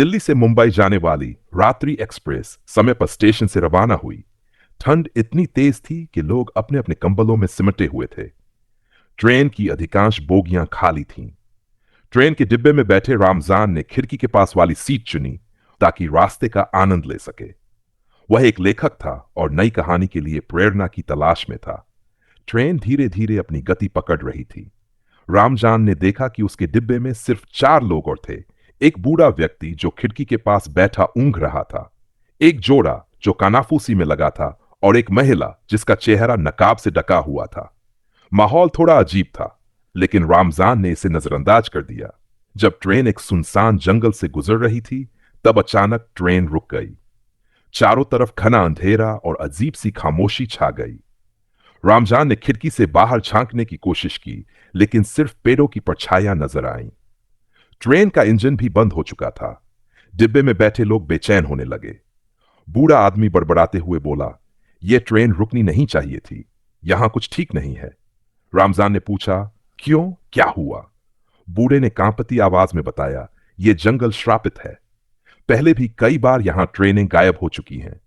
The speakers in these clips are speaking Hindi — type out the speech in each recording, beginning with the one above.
दिल्ली से मुंबई जाने वाली रात्रि एक्सप्रेस समय पर स्टेशन से रवाना हुई। ठंड इतनी तेज थी कि लोग अपने अपने कंबलों में सिमटे हुए थे। ट्रेन की अधिकांश बोगियां खाली थीं। ट्रेन के डिब्बे में बैठे रामजान ने खिड़की के पास वाली सीट चुनी ताकि रास्ते का आनंद ले सके। वह एक लेखक था और नई कहानी के लिए प्रेरणा की तलाश में था। ट्रेन धीरे धीरे अपनी गति पकड़ रही थी। रामजान ने देखा कि उसके डिब्बे में सिर्फ 4 लोग और थे। एक बूढ़ा व्यक्ति जो खिड़की के पास बैठा ऊँघ रहा था, एक जोड़ा जो कानाफूसी में लगा था और एक महिला जिसका चेहरा नकाब से ढका हुआ था। माहौल थोड़ा अजीब था, लेकिन रामजान ने इसे नजरअंदाज कर दिया। जब ट्रेन एक सुनसान जंगल से गुजर रही थी, तब अचानक ट्रेन रुक गई। चारों तरफ घना अंधेरा और अजीब सी खामोशी छा गई। रामजान ने खिड़की से बाहर झांकने की कोशिश की, लेकिन सिर्फ पेड़ों की परछाइयां नजर आईं। ट्रेन का इंजन भी बंद हो चुका था। डिब्बे में बैठे लोग बेचैन होने लगे। बूढ़ा आदमी बड़बड़ाते हुए बोला, यह ट्रेन रुकनी नहीं चाहिए थी। यहां कुछ ठीक नहीं है। रामजान ने पूछा, क्यों, क्या हुआ? बूढ़े ने कांपती आवाज में बताया, यह जंगल श्रापित है। पहले भी कई बार यहां ट्रेनें गायब हो चुकी हैं।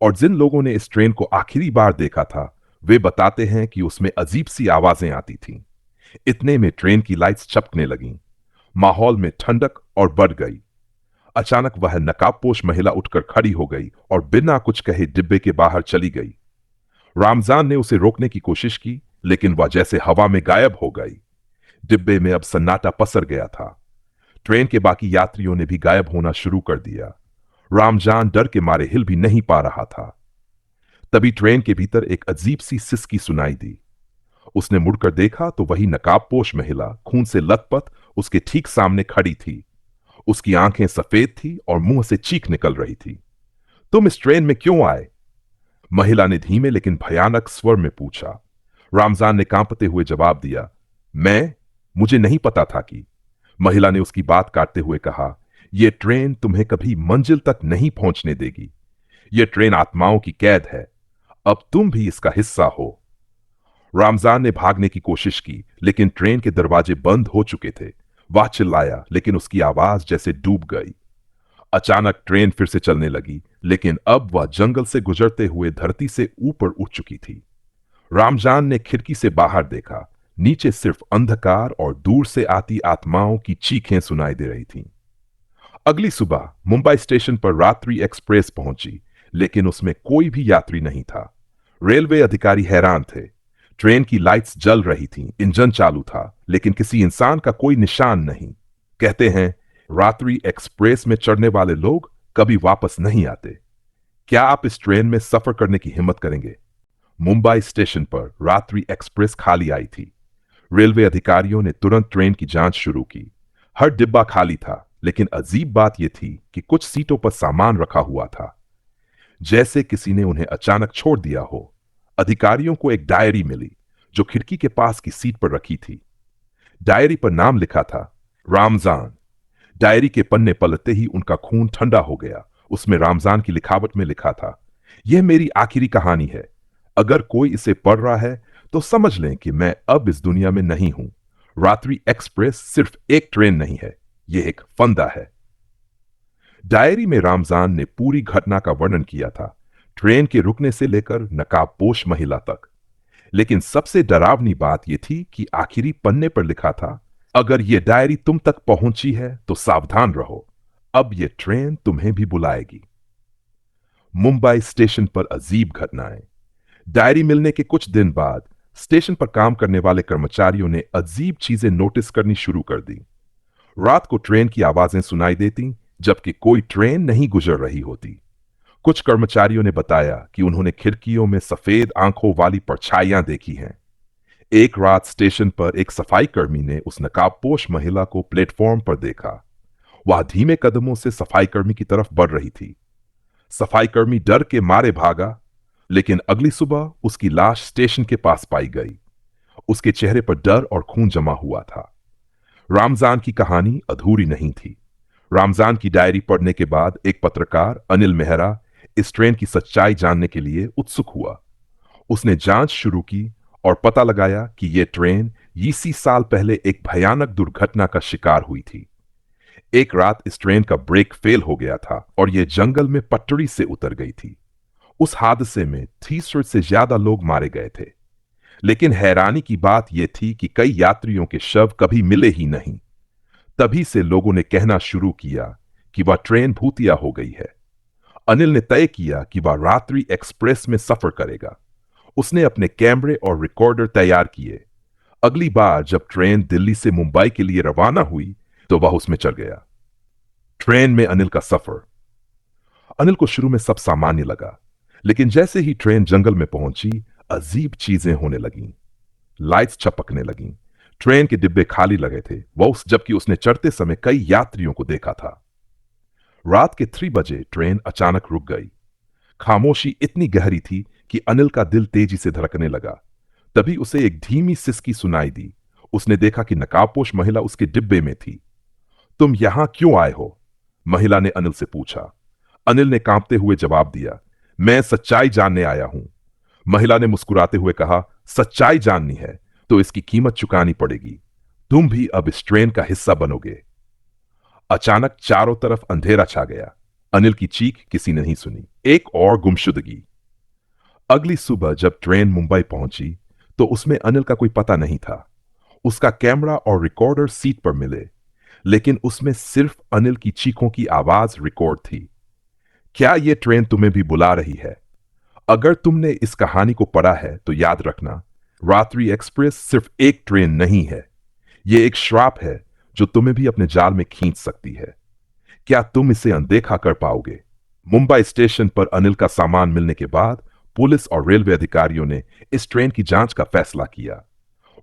और जिन लोगों ने इस ट्रेन को आखिरी बार देखा था, वे बताते हैं कि उसमें अजीब सी आवाजें आती थीं। इतने में ट्रेन की लाइट्स चमकने लगीं। माहौल में ठंडक और बढ़ गई। अचानक वह नकाबपोश महिला उठकर खड़ी हो गई और बिना कुछ कहे डिब्बे के बाहर चली गई। रामजान ने उसे रोकने की कोशिश की, लेकिन वह जैसे हवा में गायब हो गई। डिब्बे में अब सन्नाटा पसर गया था। ट्रेन के बाकी यात्रियों ने भी गायब होना शुरू कर दिया। रामजान डर के मारे हिल भी नहीं पा रहा था। तभी ट्रेन के भीतर एक अजीब सी सिसकी सुनाई दी। उसने मुड़कर देखा तो वही नकाबपोश महिला खून से लथपथ उसके ठीक सामने खड़ी थी। उसकी आंखें सफेद थी और मुंह से चीख निकल रही थी। तुम इस ट्रेन में क्यों आए? महिला ने धीमे लेकिन भयानक स्वर में पूछा। रामजान ने कांपते हुए जवाब दिया, मुझे नहीं पता था कि। महिला ने उसकी बात काटते हुए कहा, यह ट्रेन तुम्हें कभी मंजिल तक नहीं पहुंचने देगी। यह ट्रेन आत्माओं की कैद है। अब तुम भी इसका हिस्सा हो। रामजान ने भागने की कोशिश की, लेकिन ट्रेन के दरवाजे बंद हो चुके थे। वह चिल्लाया, लेकिन उसकी आवाज जैसे डूब गई। अचानक ट्रेन फिर से चलने लगी, लेकिन अब वह जंगल से गुजरते हुए धरती से ऊपर उठ चुकी थी। रामजान ने खिड़की से बाहर देखा। नीचे सिर्फ अंधकार और दूर से आती आत्माओं की चीखें सुनाई दे रही थीं। अगली सुबह मुंबई स्टेशन पर रात्रि एक्सप्रेस पहुंची, लेकिन उसमें कोई भी यात्री नहीं था। रेलवे अधिकारी हैरान थे। ट्रेन की लाइट्स जल रही थीं, इंजन चालू था, लेकिन किसी इंसान का कोई निशान नहीं। कहते हैं, रात्रि एक्सप्रेस में चढ़ने वाले लोग कभी वापस नहीं आते। क्या आप इस ट्रेन में सफर करने की हिम्मत करेंगे? मुंबई स्टेशन पर रात्रि एक्सप्रेस खाली आई थी। रेलवे अधिकारियों ने तुरंत ट्रेन की जांच शुरू की। हर डिब्बा खाली था, लेकिन अजीब बात यह थी कि कुछ सीटों पर सामान रखा हुआ था, जैसे किसी ने उन्हें अचानक छोड़ दिया हो। अधिकारियों को एक डायरी मिली, जो खिड़की के पास की सीट पर रखी थी। डायरी पर नाम लिखा था, रामजान। डायरी के पन्ने पलटते ही उनका खून ठंडा हो गया। उसमें रामजान की लिखावट में लिखा था, यह मेरी आखिरी कहानी है। अगर कोई इसे पढ़ रहा है तो समझ लें कि मैं अब इस दुनिया में नहीं हूं। रात्रि एक्सप्रेस सिर्फ एक ट्रेन नहीं है, यह एक फंदा है। डायरी में रामजान ने पूरी घटना का वर्णन किया था, ट्रेन के रुकने से लेकर नकाबपोश महिला तक। लेकिन सबसे डरावनी बात यह थी कि आखिरी पन्ने पर लिखा था, अगर यह डायरी तुम तक पहुंची है तो सावधान रहो, अब यह ट्रेन तुम्हें भी बुलाएगी। मुंबई स्टेशन पर अजीब घटनाएं। डायरी मिलने के कुछ दिन बाद स्टेशन पर काम करने वाले कर्मचारियों ने अजीब चीजें नोटिस करनी शुरू कर दी। रात को ट्रेन की आवाजें सुनाई देती, जबकि कोई ट्रेन नहीं गुजर रही होती। कुछ कर्मचारियों ने बताया कि उन्होंने खिड़कियों में सफेद आंखों वाली परछाइयां देखी हैं। एक रात स्टेशन पर एक सफाई कर्मी ने उस नकाबपोश महिला को प्लेटफॉर्म पर देखा। वह धीमे कदमों से सफाई कर्मी की तरफ बढ़ रही थी। सफाई कर्मी डर के मारे भागा, लेकिन अगली सुबह उसकी लाश स्टेशन के पास पाई गई। उसके चेहरे पर डर और खून जमा हुआ था। रामजान की कहानी अधूरी नहीं थी। रामजान की डायरी पढ़ने के बाद एक पत्रकार अनिल मेहरा इस ट्रेन की सच्चाई जानने के लिए उत्सुक हुआ। उसने जांच शुरू की और पता लगाया कि यह ट्रेन 20 साल पहले एक भयानक दुर्घटना का शिकार हुई थी। एक रात इस ट्रेन का ब्रेक फेल हो गया था और यह जंगल में पटरी से उतर गई थी। उस हादसे में 300 से ज्यादा लोग मारे गए थे। लेकिन हैरानी की बात यह थी कि कई यात्रियों के शव कभी मिले ही नहीं। तभी से लोगों ने कहना शुरू किया कि वह ट्रेन भूतिया हो गई है। अनिल ने तय किया कि वह रात्रि एक्सप्रेस में सफर करेगा। उसने अपने कैमरे और रिकॉर्डर तैयार किए। अगली बार जब ट्रेन दिल्ली से मुंबई के लिए रवाना हुई तो वह उसमें चढ़ गया। ट्रेन में अनिल का सफर। अनिल को शुरू में सब सामान्य लगा, लेकिन जैसे ही ट्रेन जंगल में पहुंची, अजीब चीजें होने लगीं। लाइट्स चपकने लगीं। ट्रेन के डिब्बे खाली लगे थे, जबकि उसने चढ़ते समय कई यात्रियों को देखा था। रात के 3 बजे ट्रेन अचानक रुक गई। खामोशी इतनी गहरी थी कि अनिल का दिल तेजी से धड़कने लगा। तभी उसे एक धीमी सिसकी सुनाई दी। उसने देखा कि नकाबपोश महिला उसके डिब्बे में थी। तुम यहां क्यों आए हो? महिला ने अनिल से पूछा। अनिल ने कांपते हुए जवाब दिया, मैं सच्चाई जानने आया हूं। महिला ने मुस्कुराते हुए कहा, सच्चाई जाननी है तो इसकी कीमत चुकानी पड़ेगी। तुम भी अब इस ट्रेन का हिस्सा बनोगे। अचानक चारों तरफ अंधेरा छा गया। अनिल की चीख किसी ने नहीं सुनी। एक और गुमशुदगी। अगली सुबह जब ट्रेन मुंबई पहुंची तो उसमें अनिल का कोई पता नहीं था। उसका कैमरा और रिकॉर्डर सीट पर मिले, लेकिन उसमें सिर्फ अनिल की चीखों की आवाज रिकॉर्ड थी। क्या यह ट्रेन तुम्हें भी बुला रही है? अगर तुमने इस कहानी को पढ़ा है तो याद रखना, रात्रि एक्सप्रेस सिर्फ एक ट्रेन नहीं है। यह एक श्राप है जो तुम्हें भी अपने जाल में खींच सकती है। क्या तुम इसे अनदेखा कर पाओगे? मुंबई स्टेशन पर अनिल का सामान मिलने के बाद पुलिस और रेलवे अधिकारियों ने इस ट्रेन की जांच का फैसला किया।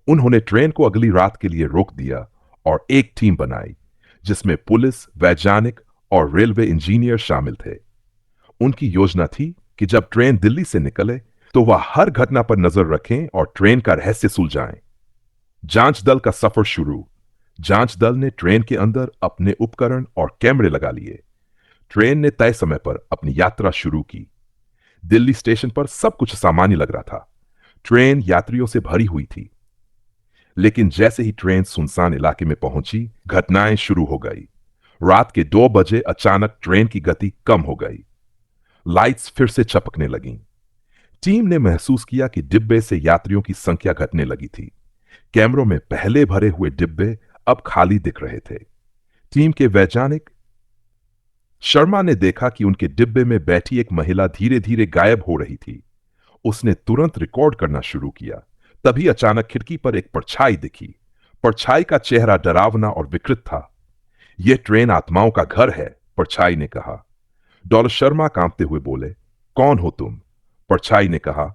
उन्होंने ट्रेन को अगली रात के लिए रोक दिया और एक टीम बनाई जिसमें पुलिस, वैज्ञानिक और रेलवे इंजीनियर शामिल थे। उनकी योजना थी कि जब ट्रेन दिल्ली से निकले तो वह हर घटना पर नजर रखें और ट्रेन का रहस्य सुलझाएं। जांच दल का सफर शुरू। जांच दल ने ट्रेन के अंदर अपने उपकरण और कैमरे लगा लिए। ट्रेन ने तय समय पर अपनी यात्रा शुरू की। दिल्ली स्टेशन पर सब कुछ सामान्य लग रहा था। ट्रेन यात्रियों से भरी हुई थी। लेकिन जैसे ही ट्रेन सुनसान इलाके में पहुंची, घटनाएं शुरू हो गई। रात के 2 बजे अचानक ट्रेन की गति कम हो गई। लाइट्स फिर से चपकने लगीं। टीम ने महसूस किया कि डिब्बे से यात्रियों की संख्या घटने लगी थी। कैमरों में पहले भरे हुए डिब्बे अब खाली दिख रहे थे। टीम के वैज्ञानिक शर्मा ने देखा कि उनके डिब्बे में बैठी एक महिला धीरे धीरे गायब हो रही थी। उसने तुरंत रिकॉर्ड करना शुरू किया। तभी अचानक खिड़की पर एक परछाई दिखी। परछाई का चेहरा डरावना और विकृत था। यह ट्रेन आत्माओं का घर है, परछाई ने कहा। डॉक्टर शर्मा कांपते हुए बोले, कौन हो तुम? परछाई ने कहा,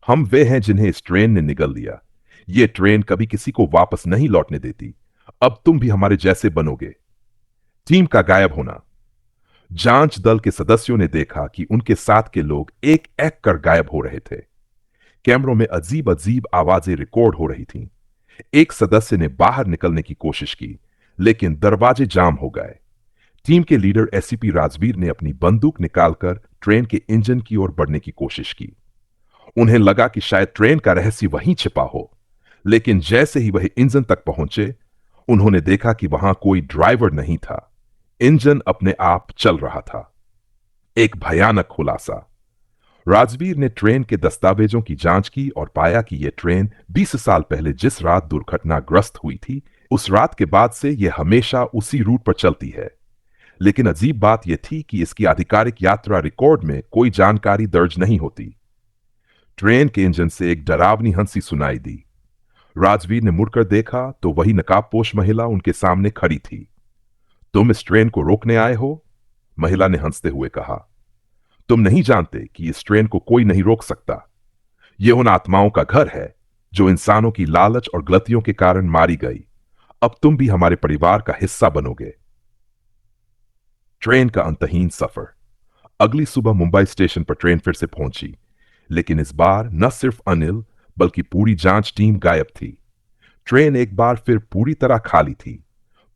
हम वे हैं जिन्हें इस ट्रेन ने निगल लिया। यह ट्रेन कभी किसी को वापस नहीं लौटने देती। अब तुम भी हमारे जैसे बनोगे। टीम का गायब होना। जांच दल के सदस्यों ने देखा कि उनके साथ के लोग एक एक कर गायब हो रहे थे। कैमरों में अजीब अजीब आवाजें रिकॉर्ड हो रही थीं। एक सदस्य ने बाहर निकलने की कोशिश की, लेकिन दरवाजे जाम हो गए। टीम के लीडर एसीपी राजवीर ने अपनी बंदूक निकालकर ट्रेन के इंजन की ओर बढ़ने की कोशिश की। उन्हें लगा कि शायद ट्रेन का रहस्य वहीं छिपा हो, लेकिन जैसे ही वह इंजन तक पहुंचे, उन्होंने देखा कि वहां कोई ड्राइवर नहीं था। इंजन अपने आप चल रहा था। एक भयानक खुलासा। राजवीर ने ट्रेन के दस्तावेजों की जांच की और पाया कि यह ट्रेन 20 साल पहले जिस रात दुर्घटनाग्रस्त हुई थी, उस रात के बाद से यह हमेशा उसी रूट पर चलती है। लेकिन अजीब बात यह थी कि इसकी आधिकारिक यात्रा रिकॉर्ड में कोई जानकारी दर्ज नहीं होती। ट्रेन के इंजन से एक डरावनी हंसी सुनाई दी। राजवीर ने मुड़कर देखा तो वही नकाबपोश महिला उनके सामने खड़ी थी। तुम इस ट्रेन को रोकने आए हो? महिला ने हंसते हुए कहा। तुम नहीं जानते कि इस ट्रेन को कोई नहीं रोक सकता। यह उन आत्माओं का घर है जो इंसानों की लालच और गलतियों के कारण मारी गई। अब तुम भी हमारे परिवार का हिस्सा बनोगे। ट्रेन का अंतहीन सफर। अगली सुबह मुंबई स्टेशन पर ट्रेन फिर से पहुंची, लेकिन इस बार न सिर्फ अनिल बल्कि पूरी जांच टीम गायब थी। ट्रेन एक बार फिर पूरी तरह खाली थी।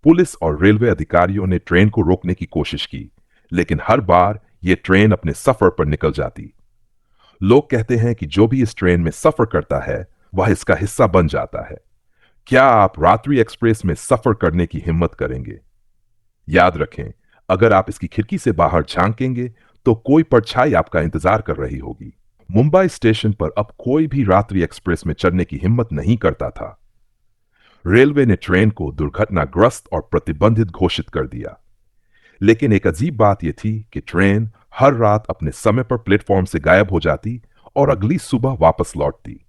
पुलिस और रेलवे अधिकारियों ने ट्रेन को रोकने की कोशिश की, लेकिन हर बार यह ट्रेन अपने सफर पर निकल जाती। लोग कहते हैं कि जो भी इस ट्रेन में सफर करता है वह इसका हिस्सा बन जाता है। क्या आप रात्रि एक्सप्रेस में सफर करने की हिम्मत करेंगे? याद रखें, अगर आप इसकी खिड़की से बाहर झांकेंगे तो कोई परछाई आपका इंतजार कर रही होगी। मुंबई स्टेशन पर अब कोई भी रात्रि एक्सप्रेस में चढ़ने की हिम्मत नहीं करता था। रेलवे ने ट्रेन को दुर्घटनाग्रस्त और प्रतिबंधित घोषित कर दिया। लेकिन एक अजीब बात यह थी कि ट्रेन हर रात अपने समय पर प्लेटफॉर्म से गायब हो जाती और अगली सुबह वापस लौटती।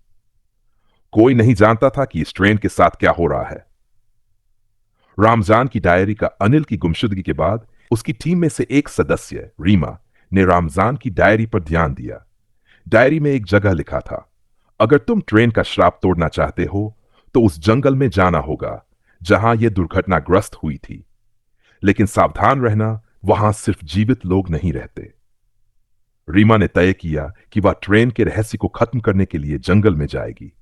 कोई नहीं जानता था कि इस ट्रेन के साथ क्या हो रहा है। रामजान की डायरी का अनिल की गुमशुदगी के बाद उसकी टीम में से एक सदस्य रीमा ने रामजान की डायरी पर ध्यान दिया। डायरी में एक जगह लिखा था, अगर तुम ट्रेन का श्राप तोड़ना चाहते हो तो उस जंगल में जाना होगा जहां यह दुर्घटनाग्रस्त हुई थी। लेकिन सावधान रहना, वहां सिर्फ जीवित लोग नहीं रहते। रीमा ने तय किया कि वह ट्रेन के रहस्य को खत्म करने के लिए जंगल में जाएगी।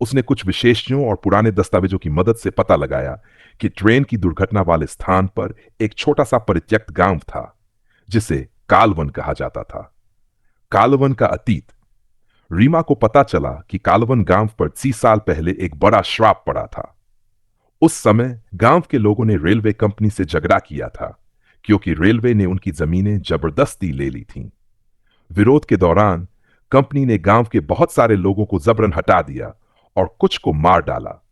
उसने कुछ विशेषज्ञों और पुराने दस्तावेजों की मदद से पता लगाया कि ट्रेन की दुर्घटना वाले स्थान पर एक छोटा सा परित्यक्त गांव था जिसे कालवन कहा जाता था। कालवन का अतीत। रीमा को पता चला कि कालवन गांव पर 30 साल पहले एक बड़ा श्राप पड़ा था। उस समय गांव के लोगों ने रेलवे कंपनी से झगड़ा किया था क्योंकि रेलवे ने उनकी जमीनें जबरदस्ती ले ली थीं। विरोध के दौरान कंपनी ने गांव के बहुत सारे लोगों को जबरन हटा दिया और कुछ को मार डाला।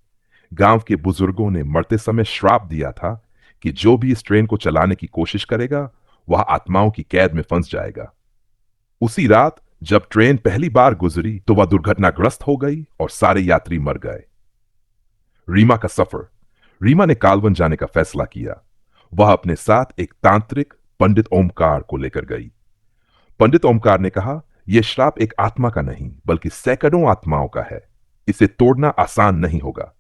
गांव के बुजुर्गों ने मरते समय श्राप दिया था कि जो भी इस ट्रेन को चलाने की कोशिश करेगा वह आत्माओं की कैद में फंस जाएगा। उसी रात जब ट्रेन पहली बार गुजरी तो वह दुर्घटनाग्रस्त हो गई और सारे यात्री मर गए। रीमा का सफर। रीमा ने कालवन जाने का फैसला किया। वह अपने साथ एक तांत्रिक पंडित ओमकार को लेकर गई। पंडित ओमकार ने कहा, यह श्राप एक आत्मा का नहीं बल्कि सैकड़ों आत्माओं का है। इसे तोड़ना आसान नहीं होगा,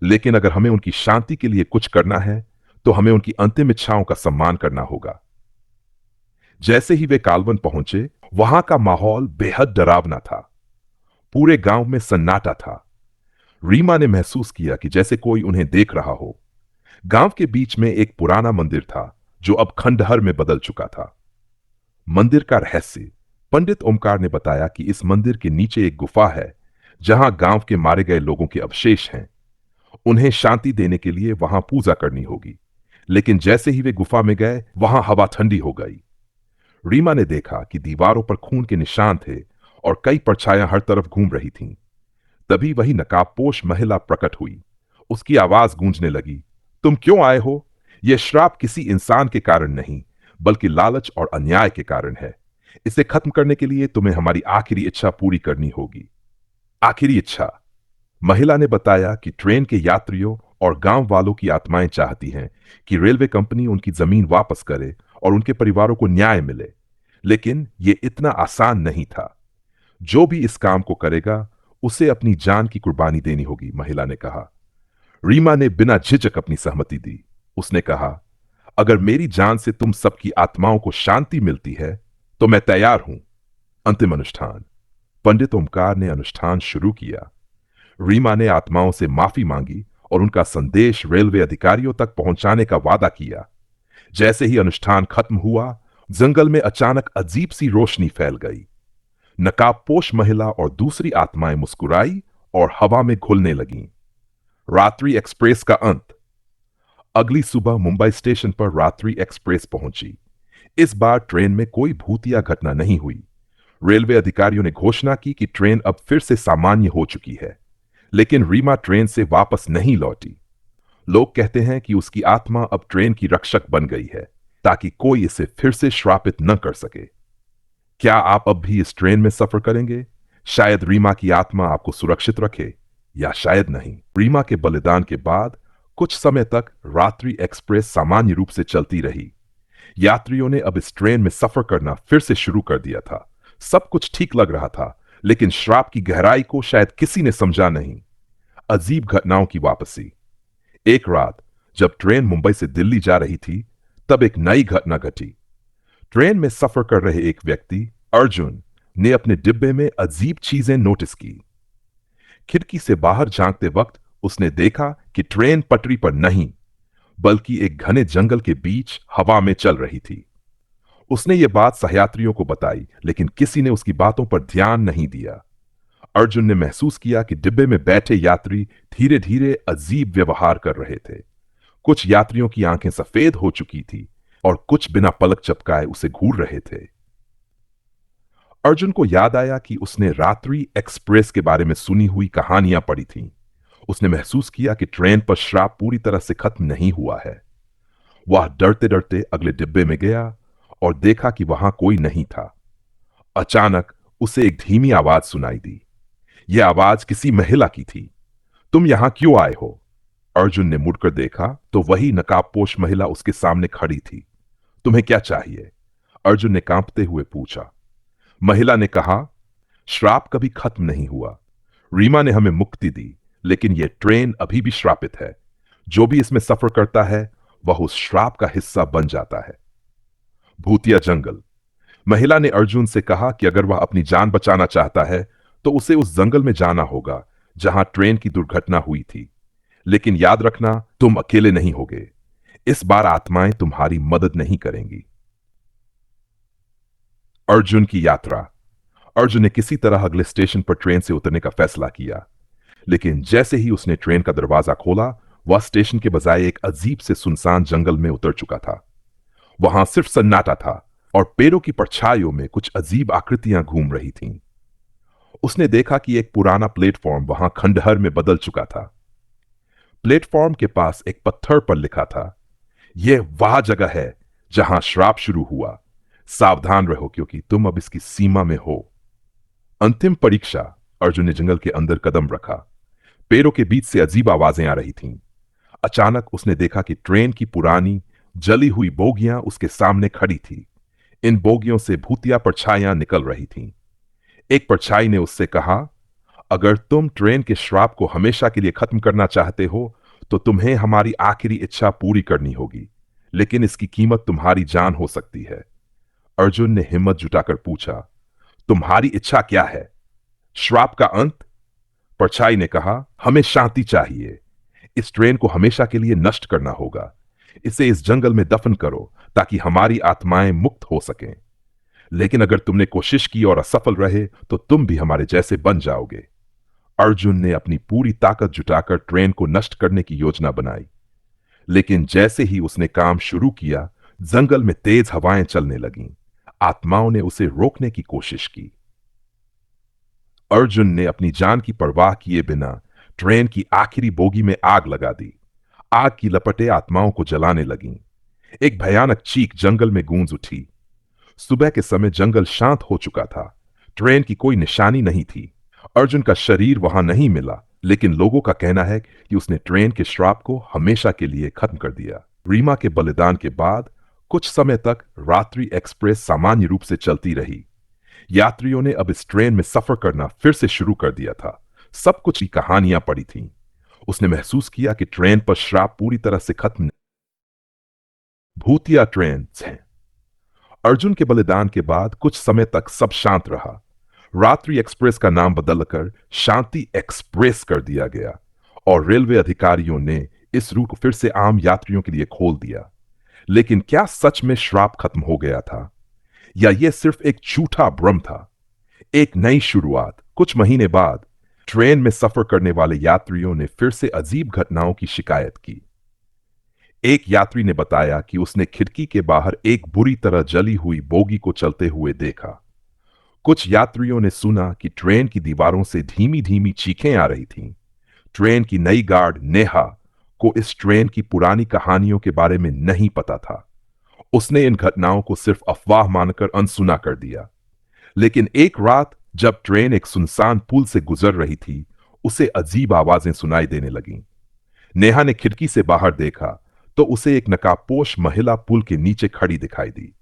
लेकिन अगर हमें उनकी शांति के लिए कुछ करना है तो हमें उनकी अंतिम इच्छाओं का सम्मान करना होगा। जैसे ही वे कालवन पहुंचे, वहां का माहौल बेहद डरावना था। पूरे गांव में सन्नाटा था। रीमा ने महसूस किया कि जैसे कोई उन्हें देख रहा हो। गांव के बीच में एक पुराना मंदिर था जो अब खंडहर में बदल चुका था। मंदिर का रहस्य। पंडित ओमकार ने बताया कि इस मंदिर के नीचे एक गुफा है जहां गांव के मारे गए लोगों के अवशेष हैं। उन्हें शांति देने के लिए वहां पूजा करनी होगी। लेकिन जैसे ही वे गुफा में गए, वहां हवा ठंडी हो गई। रीमा ने देखा कि दीवारों पर खून के निशान थे और कई परछायां हर तरफ घूम रही थीं। तभी वही नकाबपोश महिला प्रकट हुई। उसकी आवाज गूंजने लगी, तुम क्यों आए हो? यह श्राप किसी इंसान के कारण नहीं बल्कि लालच और अन्याय के कारण है। इसे खत्म करने के लिए तुम्हें हमारी आखिरी इच्छा पूरी करनी होगी। आखिरी इच्छा। महिला ने बताया कि ट्रेन के यात्रियों और गांव वालों की आत्माएं चाहती हैं कि रेलवे कंपनी उनकी जमीन वापस करे और उनके परिवारों को न्याय मिले। लेकिन यह इतना आसान नहीं था। जो भी इस काम को करेगा उसे अपनी जान की कुर्बानी देनी होगी, महिला ने कहा। रीमा ने बिना झिझक अपनी सहमति दी। उसने कहा, अगर मेरी जान से तुम सबकी आत्माओं को शांति मिलती है तो मैं तैयार हूं। अंतिम अनुष्ठान। पंडित ओमकार ने अनुष्ठान शुरू किया। रीमा ने आत्माओं से माफी मांगी और उनका संदेश रेलवे अधिकारियों तक पहुंचाने का वादा किया। जैसे ही अनुष्ठान खत्म हुआ, जंगल में अचानक अजीब सी रोशनी फैल गई। नकाबपोश महिला और दूसरी आत्माएं मुस्कुराई और हवा में घुलने लगीं। रात्रि एक्सप्रेस का अंत। अगली सुबह मुंबई स्टेशन पर रात्रि एक्सप्रेस पहुंची। इस बार ट्रेन में कोई भूतिया घटना नहीं हुई। रेलवे अधिकारियों ने घोषणा की कि ट्रेन अब फिर से सामान्य हो चुकी है। लेकिन रीमा ट्रेन से वापस नहीं लौटी। लोग कहते हैं कि उसकी आत्मा अब ट्रेन की रक्षक बन गई है ताकि कोई इसे फिर से श्रापित न कर सके। क्या आप अब भी इस ट्रेन में सफर करेंगे? शायद रीमा की आत्मा आपको सुरक्षित रखे, या शायद नहीं। रीमा के बलिदान के बाद कुछ समय तक रात्रि एक्सप्रेस सामान्य रूप से चलती रही। यात्रियों ने अब इस ट्रेन में सफर करना फिर से शुरू कर दिया था। सब कुछ ठीक लग रहा था, लेकिन श्राप की गहराई को शायद किसी ने समझा नहीं। अजीब घटनाओं की वापसी। एक रात जब ट्रेन मुंबई से दिल्ली जा रही थी, तब एक नई घटना घटी। ट्रेन में सफर कर रहे एक व्यक्ति अर्जुन ने अपने डिब्बे में अजीब चीजें नोटिस की। खिड़की से बाहर झांकते वक्त उसने देखा कि ट्रेन पटरी पर नहीं बल्कि एक घने जंगल के बीच हवा में चल रही थी। उसने ये बात सहयात्रियों को बताई, लेकिन किसी ने उसकी बातों पर ध्यान नहीं दिया। अर्जुन ने महसूस किया कि डिब्बे में बैठे यात्री धीरे धीरे अजीब व्यवहार कर रहे थे। कुछ यात्रियों की आंखें सफेद हो चुकी थी और कुछ बिना पलक झपकाए उसे घूर रहे थे। अर्जुन को याद आया कि उसने रात्रि एक्सप्रेस के बारे में सुनी हुई कहानियां पढ़ी थीं। उसने महसूस किया कि ट्रेन पर श्राप पूरी तरह से खत्म नहीं हुआ है। वह डरते डरते अगले डिब्बे में गया और देखा कि वहां कोई नहीं था। अचानक उसे एक धीमी आवाज सुनाई दी। यह आवाज किसी महिला की थी। तुम यहां क्यों आए हो? अर्जुन ने मुड़कर देखा तो वही नकाबपोश महिला उसके सामने खड़ी थी। तुम्हें क्या चाहिए? अर्जुन ने कांपते हुए पूछा। महिला ने कहा, श्राप कभी खत्म नहीं हुआ। रीमा ने हमें मुक्ति दी, लेकिन यह ट्रेन अभी भी श्रापित है। जो भी इसमें सफर करता है वह उस श्राप का हिस्सा बन जाता है। भूतिया जंगल। महिला ने अर्जुन से कहा कि अगर वह अपनी जान बचाना चाहता है तो उसे उस जंगल में जाना होगा जहां ट्रेन की दुर्घटना हुई थी। लेकिन याद रखना, तुम अकेले नहीं होगे। इस बार आत्माएं तुम्हारी मदद नहीं करेंगी। अर्जुन की यात्रा। अर्जुन ने किसी तरह अगले स्टेशन पर ट्रेन से उतरने का फैसला किया, लेकिन जैसे ही उसने ट्रेन का दरवाजा खोला, वह स्टेशन के बजाय एक अजीब से सुनसान जंगल में उतर चुका था। वहां सिर्फ सन्नाटा था और पेड़ों की परछाइयों में कुछ अजीब आकृतियां घूम रही थीं। उसने देखा कि एक पुराना प्लेटफॉर्म वहां खंडहर में बदल चुका था। प्लेटफॉर्म के पास एक पत्थर पर लिखा था, यह वह जगह है जहां श्राप शुरू हुआ। सावधान रहो क्योंकि तुम अब इसकी सीमा में हो। अंतिम परीक्षा। अर्जुन ने जंगल के अंदर कदम रखा। पेड़ों के बीच से अजीब आवाजें आ रही थीं। अचानक उसने देखा कि ट्रेन की पुरानी जली हुई बोगियां उसके सामने खड़ी थी। इन बोगियों से भूतिया परछाइयां निकल रही थीं। एक परछाई ने उससे कहा, अगर तुम ट्रेन के श्राप को हमेशा के लिए खत्म करना चाहते हो तो तुम्हें हमारी आखिरी इच्छा पूरी करनी होगी, लेकिन इसकी कीमत तुम्हारी जान हो सकती है। अर्जुन ने हिम्मत जुटाकर पूछा, तुम्हारी इच्छा क्या है? श्राप का अंत? परछाई ने कहा, हमें शांति चाहिए। इस ट्रेन को हमेशा के लिए नष्ट करना होगा। इसे इस जंगल में दफन करो ताकि हमारी आत्माएं मुक्त हो सकें। लेकिन अगर तुमने कोशिश की और असफल रहे तो तुम भी हमारे जैसे बन जाओगे। अर्जुन ने अपनी पूरी ताकत जुटाकर ट्रेन को नष्ट करने की योजना बनाई, लेकिन जैसे ही उसने काम शुरू किया, जंगल में तेज हवाएं चलने लगीं। आत्माओं ने उसे रोकने की कोशिश की। अर्जुन ने अपनी जान की परवाह किए बिना ट्रेन की आखिरी बोगी में आग लगा दी। आग की लपटें आत्माओं को जलाने लगीं। एक भयानक चीख जंगल में गूंज उठी। सुबह के समय जंगल शांत हो चुका था। ट्रेन की कोई निशानी नहीं थी। अर्जुन का शरीर वहां नहीं मिला, लेकिन लोगों का कहना है कि उसने ट्रेन के श्राप को हमेशा के लिए खत्म कर दिया। रीमा के बलिदान के बाद कुछ समय तक रात्रि एक्सप्रेस सामान्य रूप से चलती रही। यात्रियों ने अब इस ट्रेन में सफर करना फिर से शुरू कर दिया था। सब कुछ की कहानियां पड़ी थीं। उसने महसूस किया कि ट्रेन पर श्राप पूरी तरह से खत्म। भूतिया ट्रेन हैं। अर्जुन के बलिदान के बाद कुछ समय तक सब शांत रहा। रात्रि एक्सप्रेस का नाम बदलकर शांति एक्सप्रेस कर दिया गया और रेलवे अधिकारियों ने इस रूट को फिर से आम यात्रियों के लिए खोल दिया। लेकिन क्या सच में श्राप खत्म हो गया था, या यह सिर्फ एक झूठा भ्रम था? एक नई शुरुआत। कुछ महीने बाद ट्रेन में सफर करने वाले यात्रियों ने फिर से अजीब घटनाओं की शिकायत की। एक यात्री ने बताया कि उसने खिड़की के बाहर एक बुरी तरह जली हुई बोगी को चलते हुए देखा। कुछ यात्रियों ने सुना कि ट्रेन की दीवारों से धीमी धीमी चीखें आ रही थीं। ट्रेन की नई गार्ड नेहा को इस ट्रेन की पुरानी कहानियों के बारे में नहीं पता था। उसने इन घटनाओं को सिर्फ अफवाह मानकर अनसुना कर दिया। लेकिन एक रात जब ट्रेन एक सुनसान पुल से गुजर रही थी, उसे अजीब आवाजें सुनाई देने लगीं। नेहा ने खिड़की से बाहर देखा तो उसे एक नकाबपोश महिला पुल के नीचे खड़ी दिखाई दी।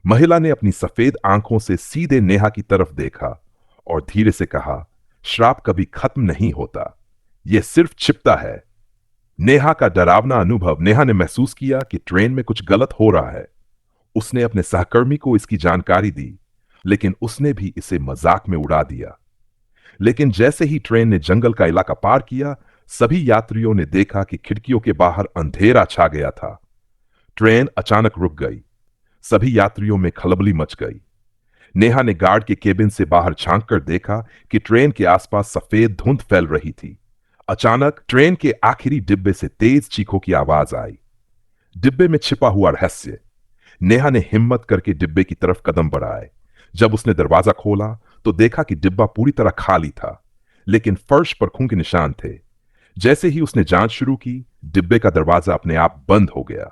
महिला ने अपनी सफेद आंखों से सीधे नेहा की तरफ देखा और धीरे से कहा, श्राप कभी खत्म नहीं होता, यह सिर्फ छिपता है। नेहा का डरावना अनुभव। नेहा ने महसूस किया कि ट्रेन में कुछ गलत हो रहा है। उसने अपने सहकर्मी को इसकी जानकारी दी, लेकिन उसने भी इसे मजाक में उड़ा दिया। लेकिन जैसे ही ट्रेन ने जंगल का इलाका पार किया, सभी यात्रियों ने देखा कि खिड़कियों के बाहर अंधेरा छा गया था। ट्रेन अचानक रुक गई। सभी यात्रियों में खलबली मच गई। नेहा ने गार्ड के केबिन से बाहर झांक कर देखा कि ट्रेन के आसपास सफेद धुंध फैल रही थी। अचानक ट्रेन के आखिरी डिब्बे से तेज चीखों की आवाज आई। डिब्बे में छिपा हुआ रहस्य। नेहा ने हिम्मत करके डिब्बे की तरफ कदम बढ़ाए। जब उसने दरवाजा खोला तो देखा कि डिब्बा पूरी तरह खाली था, लेकिन फर्श पर खून के निशान थे। जैसे ही उसने जांच शुरू की, डिब्बे का दरवाजा अपने आप बंद हो गया।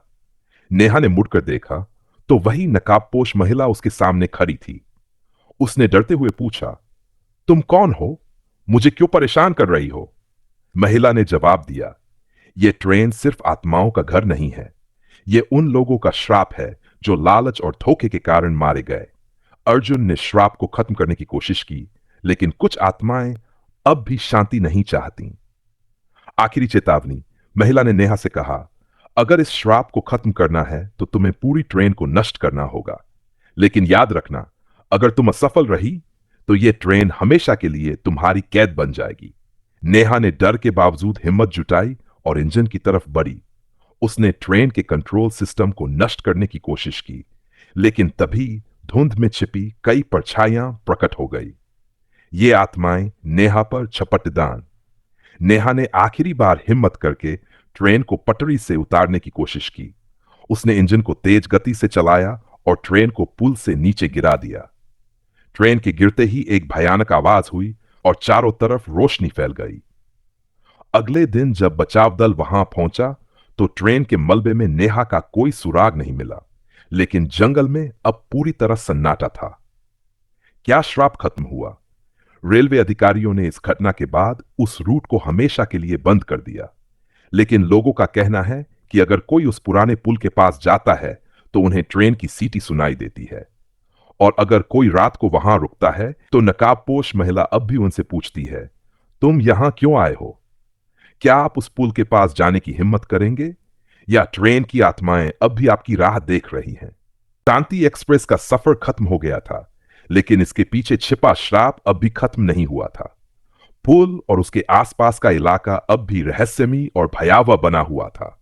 नेहा ने मुड़कर देखा तो वही नकाबपोश महिला उसके सामने खड़ी थी। उसने डरते हुए पूछा, तुम कौन हो? मुझे क्यों परेशान कर रही हो? महिला ने जवाब दिया, यह ट्रेन सिर्फ आत्माओं का घर नहीं है। यह उन लोगों का श्राप है जो लालच और धोखे के कारण मारे गए। अर्जुन ने श्राप को खत्म करने की कोशिश की, लेकिन कुछ आत्माएं अब भी शांति नहीं चाहती। आखिरी चेतावनी। महिला ने नेहा से कहा, अगर इस श्राप को खत्म करना है तो तुम्हें पूरी ट्रेन को नष्ट करना होगा। लेकिन याद रखना, अगर तुम असफल रही तो यह ट्रेन हमेशा के लिए तुम्हारी कैद बन जाएगी। नेहा ने डर के बावजूद हिम्मत जुटाई और इंजन की तरफ बढ़ी। उसने ट्रेन के कंट्रोल सिस्टम को नष्ट करने की कोशिश की, लेकिन तभी धुंध में छिपी कई परछाइयां प्रकट हो गई। ये आत्माएं नेहा पर झपटदान। नेहा ने आखिरी बार हिम्मत करके ट्रेन को पटरी से उतारने की कोशिश की। उसने इंजन को तेज गति से चलाया और ट्रेन को पुल से नीचे गिरा दिया। ट्रेन के गिरते ही एक भयानक आवाज हुई और चारों तरफ रोशनी फैल गई। अगले दिन जब बचाव दल वहां पहुंचा तो ट्रेन के मलबे में नेहा का कोई सुराग नहीं मिला, लेकिन जंगल में अब पूरी तरह सन्नाटा था। क्या श्राप खत्म हुआ? रेलवे अधिकारियों ने इस घटना के बाद उस रूट को हमेशा के लिए बंद कर दिया, लेकिन लोगों का कहना है कि अगर कोई उस पुराने पुल के पास जाता है तो उन्हें ट्रेन की सीटी सुनाई देती है। और अगर कोई रात को वहां रुकता है तो नकाबपोश महिला अब भी उनसे पूछती है, तुम यहां क्यों आए हो? क्या आप उस पुल के पास जाने की हिम्मत करेंगे, या ट्रेन की आत्माएं अब भी आपकी राह देख रही हैं? शांति एक्सप्रेस का सफर खत्म हो गया था, लेकिन इसके पीछे छिपा श्राप अब भी खत्म नहीं हुआ था। पुल और उसके आसपास का इलाका अब भी रहस्यमयी और भयावह बना हुआ था।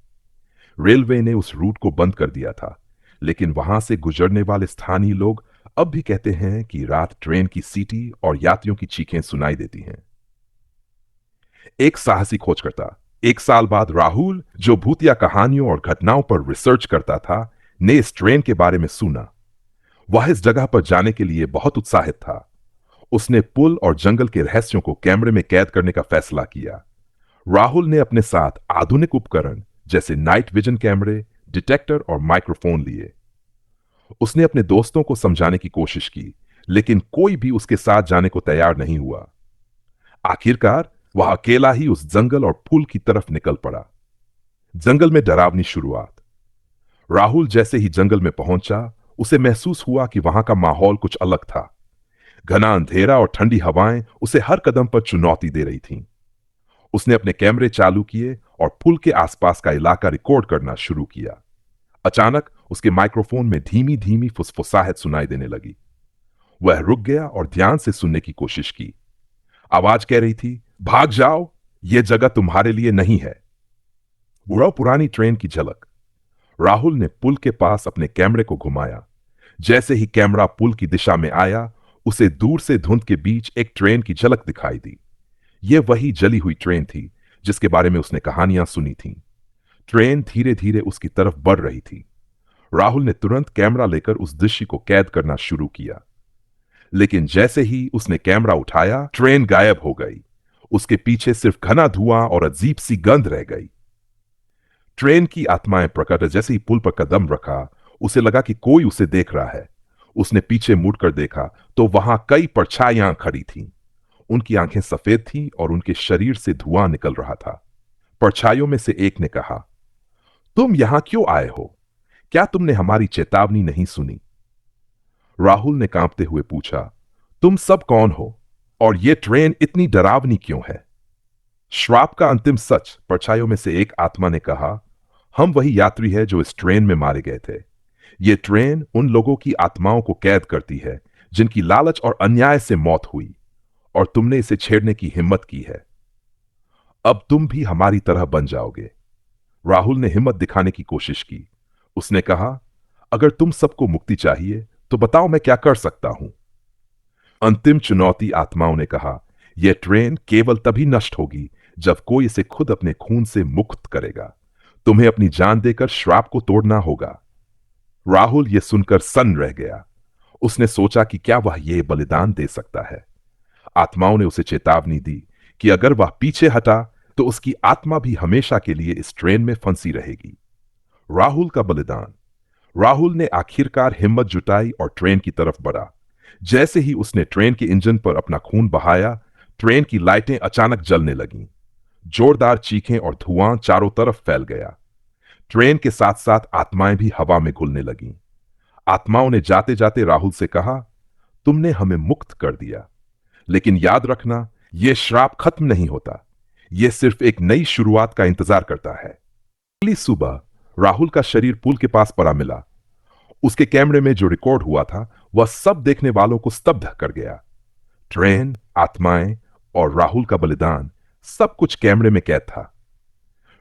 रेलवे ने उस रूट को बंद कर दिया था, लेकिन वहां से गुजरने वाले स्थानीय लोग अब भी कहते हैं कि रात ट्रेन की सीटी और यात्रियों की चीखें सुनाई देती हैं। एक साहसी खोजकर्ता। एक साल बाद राहुल, जो भूतिया कहानियों और घटनाओं पर रिसर्च करता था, ने इस ट्रेन के बारे में सुना। वह इस जगह पर जाने के लिए बहुत उत्साहित था। उसने पुल और जंगल के रहस्यों को कैमरे में कैद करने का फैसला किया। राहुल ने अपने साथ आधुनिक उपकरण जैसे नाइट विजन कैमरे, डिटेक्टर और माइक्रोफोन लिए। उसने अपने दोस्तों को समझाने की कोशिश की, लेकिन कोई भी उसके साथ जाने को तैयार नहीं हुआ। आखिरकार वह अकेला ही उस जंगल और पुल की तरफ निकल पड़ा। जंगल में डरावनी शुरुआत। राहुल जैसे ही जंगल में पहुंचा, उसे महसूस हुआ कि वहां का माहौल कुछ अलग था। घना अंधेरा और ठंडी हवाएं उसे हर कदम पर चुनौती दे रही थीं। उसने अपने कैमरे चालू किए और पुल के आसपास का इलाका रिकॉर्ड करना शुरू किया। अचानक उसके माइक्रोफोन में धीमी धीमी फुसफुसाहट सुनाई देने लगी। वह रुक गया और ध्यान से सुनने की कोशिश की। आवाज कह रही थी, भाग जाओ, यह जगह तुम्हारे लिए नहीं है। बुरा पुरानी ट्रेन की झलक। राहुल ने पुल के पास अपने कैमरे को घुमाया। जैसे ही कैमरा पुल की दिशा में आया, उसे दूर से धुंध के बीच एक ट्रेन की झलक दिखाई दी। यह वही जली हुई ट्रेन थी जिसके बारे में उसने कहानियां सुनी थीं। ट्रेन धीरे धीरे उसकी तरफ बढ़ रही थी। राहुल ने तुरंत कैमरा लेकर उस दृश्य को कैद करना शुरू किया, लेकिन जैसे ही उसने कैमरा उठाया, ट्रेन गायब हो गई। उसके पीछे सिर्फ घना धुआं और अजीब सी गंध रह गई। ट्रेन की आत्माएं प्रकट। जैसे ही पुल पर कदम रखा, उसे लगा कि कोई उसे देख रहा है। उसने पीछे मुड़कर देखा तो वहां कई परछाइयां खड़ी थीं। उनकी आंखें सफेद थीं और उनके शरीर से धुआं निकल रहा था। परछाइयों में से एक ने कहा, तुम यहां क्यों आए हो? क्या तुमने हमारी चेतावनी नहीं सुनी? राहुल ने कांपते हुए पूछा, तुम सब कौन हो और यह ट्रेन इतनी डरावनी क्यों है? श्राप का अंतिम सच। परछाइयों में से एक आत्मा ने कहा, हम वही यात्री हैं जो इस ट्रेन में मारे गए थे। यह ट्रेन उन लोगों की आत्माओं को कैद करती है जिनकी लालच और अन्याय से मौत हुई, और तुमने इसे छेड़ने की हिम्मत की है। अब तुम भी हमारी तरह बन जाओगे। राहुल ने हिम्मत दिखाने की कोशिश की। उसने कहा, अगर तुम सबको मुक्ति चाहिए तो बताओ मैं क्या कर सकता हूं। अंतिम चुनौती। आत्माओं ने कहा, यह ट्रेन केवल तभी नष्ट होगी जब कोई इसे खुद अपने खून से मुक्त करेगा, तुम्हें अपनी जान देकर श्राप को तोड़ना होगा। राहुल यह सुनकर सन्न रह गया। उसने सोचा कि क्या वह यह बलिदान दे सकता है। आत्माओं ने उसे चेतावनी दी कि अगर वह पीछे हटा तो उसकी आत्मा भी हमेशा के लिए इस ट्रेन में फंसी रहेगी। राहुल का बलिदान। राहुल ने आखिरकार हिम्मत जुटाई और ट्रेन की तरफ बढ़ा। जैसे ही उसने ट्रेन के इंजन पर अपना खून बहाया, ट्रेन की लाइटें अचानक जलने लगीं। जोरदार चीखें और धुआं चारों तरफ फैल गया। ट्रेन के साथ साथ आत्माएं भी हवा में घुलने लगीं। आत्माओं ने जाते जाते राहुल से कहा, तुमने हमें मुक्त कर दिया, लेकिन याद रखना, यह श्राप खत्म नहीं होता। यह सिर्फ एक नई शुरुआत का इंतजार करता है। अगली सुबह राहुल का शरीर पुल के पास पड़ा मिला। उसके कैमरे में जो रिकॉर्ड हुआ था वह सब देखने वालों को स्तब्ध कर गया। ट्रेन, आत्माएं और राहुल का बलिदान, सब कुछ कैमरे में कैद था।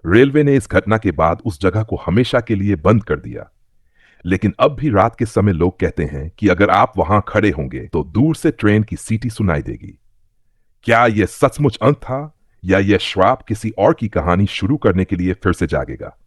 रेलवे ने इस घटना के बाद उस जगह को हमेशा के लिए बंद कर दिया। लेकिन अब भी रात के समय लोग कहते हैं कि अगर आप वहां खड़े होंगे तो दूर से ट्रेन की सीटी सुनाई देगी। क्या यह सचमुच अंत था या यह श्राप किसी और की कहानी शुरू करने के लिए फिर से जागेगा?